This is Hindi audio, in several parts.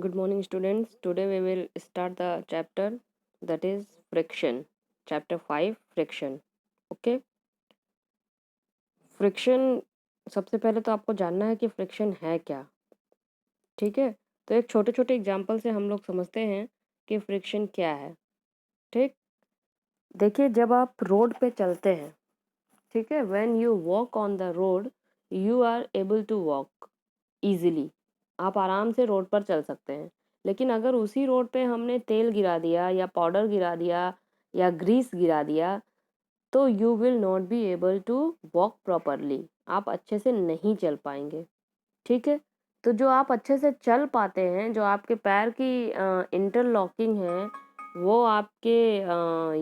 Good morning, students. Today we will start the chapter that is friction. Chapter 5 friction. Okay. Friction सबसे पहले तो आपको जानना है कि फ्रिक्शन है क्या. ठीक है. तो एक छोटे छोटे एग्जाम्पल से हम लोग समझते हैं कि फ्रिक्शन क्या है. ठीक. देखिए, जब आप रोड पे चलते हैं, ठीक है, when you walk on the road you are able to walk easily. आप आराम से रोड पर चल सकते हैं. लेकिन अगर उसी रोड पे हमने तेल गिरा दिया या पाउडर गिरा दिया या ग्रीस गिरा दिया तो you will not be able to walk properly. आप अच्छे से नहीं चल पाएंगे. ठीक है. तो जो आप अच्छे से चल पाते हैं, जो आपके पैर की इंटरलॉकिंग है, वो आपके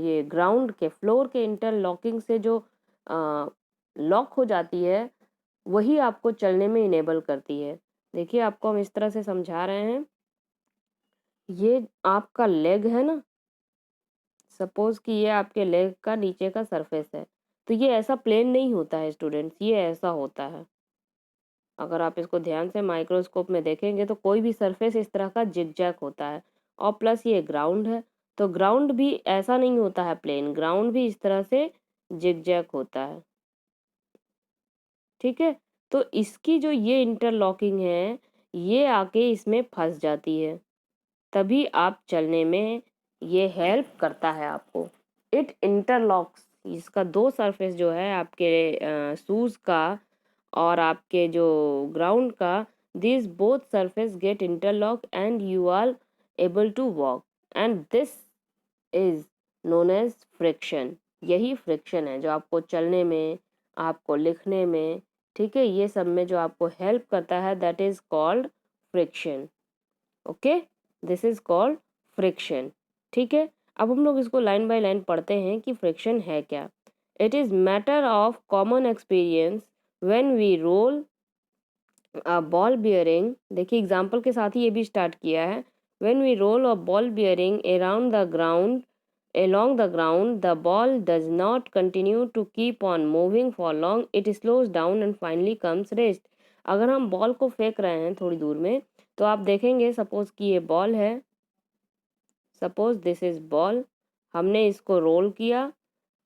ये ग्राउंड के फ्लोर के इंटरलॉकिंग से जो लॉक हो जाती है, वही आपको चलने में इनेबल करती है. देखिए, आपको हम इस तरह से समझा रहे हैं. ये आपका लेग है ना, सपोज कि ये आपके लेग का नीचे का सरफेस है. तो ये ऐसा प्लेन नहीं होता है स्टूडेंट्स, ये ऐसा होता है. अगर आप इसको ध्यान से माइक्रोस्कोप में देखेंगे तो कोई भी सरफेस इस तरह का जिगजैग होता है. और प्लस ये ग्राउंड है, तो ग्राउंड भी ऐसा नहीं होता है प्लेन, ग्राउंड भी इस तरह से जिगजैग होता है. ठीक है. तो इसकी जो ये इंटरलॉकिंग है, ये आके इसमें फंस जाती है, तभी आप चलने में ये हेल्प करता है आपको. It interlocks. इसका दो सरफेस जो है आपके शूज़ का और आपके जो ग्राउंड का, this both surface get interlock and you are able to walk, and this is known as friction. यही फ्रिक्शन है जो आपको चलने में, आपको लिखने में, ठीक है, ये सब में जो आपको हेल्प करता है, that is called friction. Okay. This is called friction. ठीक है. अब हम लोग इसको लाइन बाय लाइन पढ़ते हैं कि फ्रिक्शन है क्या. It is matter of common experience when we roll a ball bearing. देखिए, एग्जाम्पल के साथ ही ये भी स्टार्ट किया है. When we roll a ball bearing around the ground along the ground, the ball does not continue to keep on moving for long. It slows down and finally comes rest. अगर हम बॉल को फेंक रहे हैं थोड़ी दूर में, तो आप देखेंगे, सपोज कि ये बॉल है, सपोज दिस इज बॉल. हमने इसको रोल किया,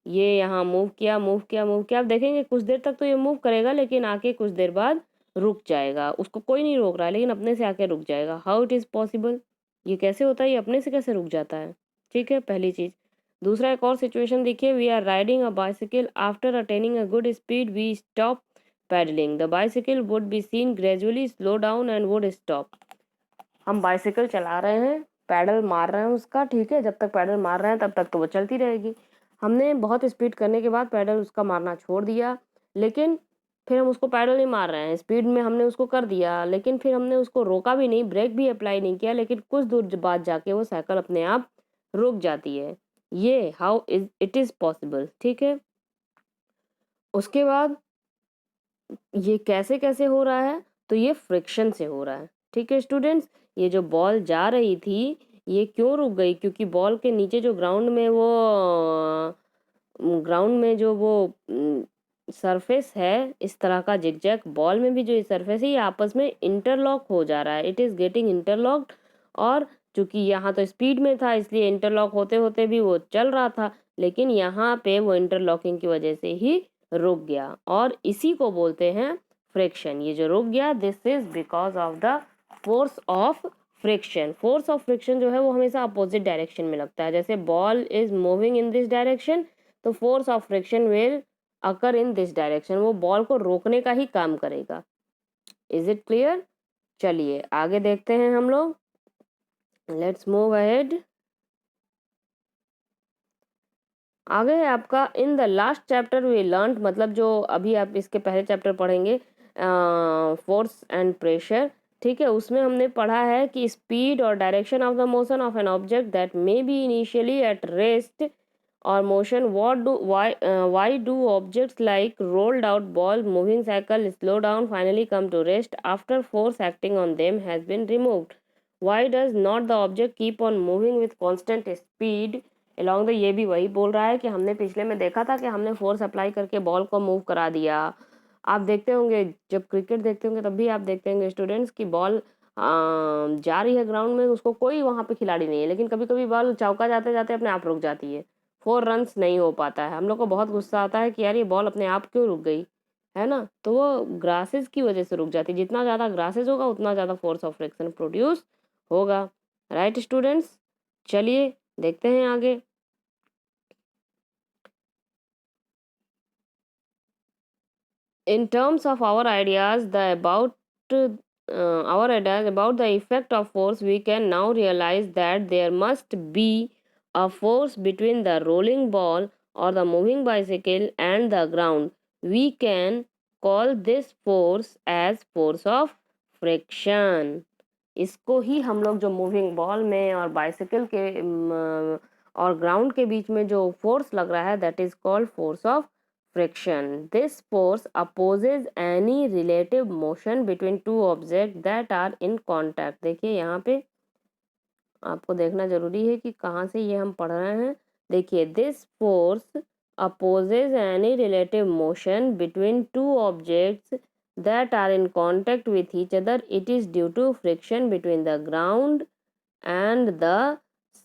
ये यहाँ मूव किया मूव किया मूव किया. आप देखेंगे कुछ देर तक तो ये मूव करेगा, लेकिन आके कुछ देर बाद रुक जाएगा. उसको कोई नहीं रोक रहा है, लेकिन अपने से आके रुक जाएगा. How it is possible. ये कैसे होता है, ये अपने से कैसे रुक जाता है. ठीक है, पहली चीज़. दूसरा, एक और सिचुएशन देखिए. We are riding a bicycle. After attaining a good speed we stop pedalling. The bicycle would be seen gradually slow down and would stop. हम बाइसिकल चला रहे हैं, पैडल मार रहे हैं उसका, ठीक है. जब तक पैडल मार रहे हैं तब तक तो वो चलती रहेगी. हमने बहुत स्पीड करने के बाद पैडल उसका मारना छोड़ दिया, लेकिन फिर हम उसको पैडल नहीं मार रहे हैं, स्पीड में हमने उसको कर दिया, लेकिन फिर हमने उसको रोका भी नहीं, ब्रेक भी अप्लाई नहीं किया, लेकिन कुछ दूर बाद जाके वो साइकिल अपने आप रुक जाती है. ये how is it is possible. ठीक है. उसके बाद ये कैसे कैसे हो रहा है, तो ये फ्रिक्शन से हो रहा है. ठीक है स्टूडेंट्स. ये जो बॉल जा रही थी, ये क्यों रुक गई, क्योंकि बॉल के नीचे जो ग्राउंड में जो वो सरफेस है, इस तरह का जिगजैग, बॉल में भी जो ये सरफेस है, ये आपस में इंटरलॉक हो जा रहा है. It is getting interlocked. और चूंकि यहाँ तो स्पीड में था, इसलिए इंटरलॉक होते होते भी वो चल रहा था, लेकिन यहाँ पे वो इंटरलॉकिंग की वजह से ही रुक गया, और इसी को बोलते हैं फ्रिक्शन. ये जो रुक गया, this is because of the force of friction. Force of friction जो है वो हमेशा अपोजिट डायरेक्शन में लगता है. जैसे ball is moving in this direction, तो force of friction will occur in this direction. वो बॉल को रोकने का ही काम करेगा. Is it clear. चलिए आगे देखते हैं हम लोग. Let's move ahead. आगे है आपका in the last chapter we learn, मतलब जो अभी आप इसके पहले चैप्टर पढ़ेंगे, फोर्स एंड प्रेशर. ठीक है. उसमें हमने पढ़ा है कि स्पीड और direction of the motion of an object that may be initially at rest और motion. why do objects like rolled out ball, moving cycle slow down, finally come to rest after force acting on them has been removed. Why does not the object keep on moving with constant speed along the. ये भी वही बोल रहा है कि हमने पिछले में देखा था कि हमने फोर्स अप्लाई करके बॉल को मूव करा दिया. आप देखते होंगे, जब क्रिकेट देखते होंगे तब भी आप देखते होंगे स्टूडेंट्स, कि बॉल जा रही है ग्राउंड में, उसको कोई वहाँ पे खिलाड़ी नहीं है, लेकिन कभी कभी बॉल चौका जाते जाते अपने आप रुक जाती है, 4 रन्स नहीं हो पाता है। हम लोग को बहुत गुस्सा आता है कि यार ये बॉल अपने आप क्यों रुक गई, है ना। तो वो ग्रासेस की वजह से रुक जाती है। जितना ज़्यादा ग्रासेस होगा उतना ज़्यादा फोर्स ऑफ फ्रिक्शन प्रोड्यूस होगा। राइट स्टूडेंट्स, चलिए देखते हैं आगे। In terms of our ideas, our ideas about the effect of force, we can now realize that there must be a force between the rolling ball or the moving bicycle and the ground. We can call this force as force of friction. इसको ही हम लोग जो मूविंग बॉल में और बाइसिकल के और ग्राउंड के बीच में जो फोर्स लग रहा है, that is called force of friction. This force opposes any relative motion between two objects that are in contact. देखिए यहाँ पे आपको देखना जरूरी है कि कहाँ से ये हम पढ़ रहे हैं। देखिए, this force opposes any relative motion between two objects that are in contact with each other. It is due to friction between the ground and the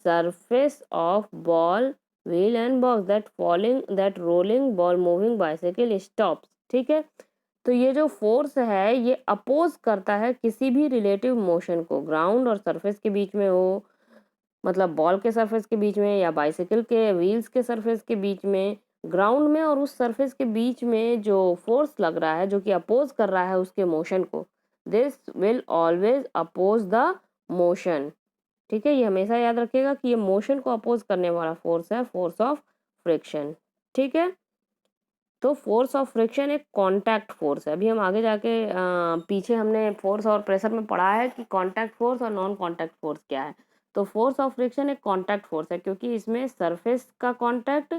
surface of ball, wheel and box, that rolling ball moving bicycle stops. ठीक है, तो ये जो फोर्स है ये अपोज करता है किसी भी रिलेटिव मोशन को, ग्राउंड और सरफेस के बीच में हो, मतलब बॉल के सरफेस के बीच में या बाइसिकल के व्हील्स के सरफेस के बीच में, ग्राउंड में और उस सरफेस के बीच में जो फोर्स लग रहा है जो कि अपोज कर रहा है उसके मोशन को, this will always oppose the motion. ठीक है, ये हमेशा याद रखिएगा कि ये मोशन को अपोज करने वाला फोर्स है, फोर्स ऑफ फ्रिक्शन। ठीक है, तो फोर्स ऑफ फ्रिक्शन एक कांटेक्ट फोर्स है। अभी हम आगे जाके पीछे हमने फोर्स और प्रेशर में पढ़ा है कि कांटेक्ट फोर्स और नॉन कांटेक्ट फोर्स क्या है। तो फोर्स ऑफ फ्रिक्शन एक कांटेक्ट फोर्स है क्योंकि इसमें सरफेस का कांटेक्ट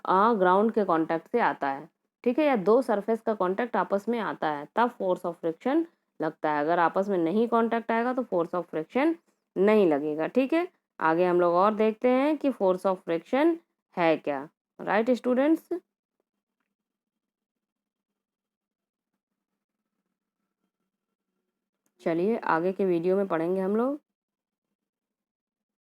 ग्राउंड के कांटेक्ट से आता है। ठीक है, या दो सरफेस का कांटेक्ट आपस में आता है तब फोर्स ऑफ फ्रिक्शन लगता है। अगर आपस में नहीं कांटेक्ट आएगा तो फोर्स ऑफ फ्रिक्शन नहीं लगेगा। ठीक है, आगे हम लोग और देखते हैं कि फोर्स ऑफ फ्रिक्शन है क्या। राइट स्टूडेंट्स, चलिए आगे के वीडियो में पढ़ेंगे हम लोग।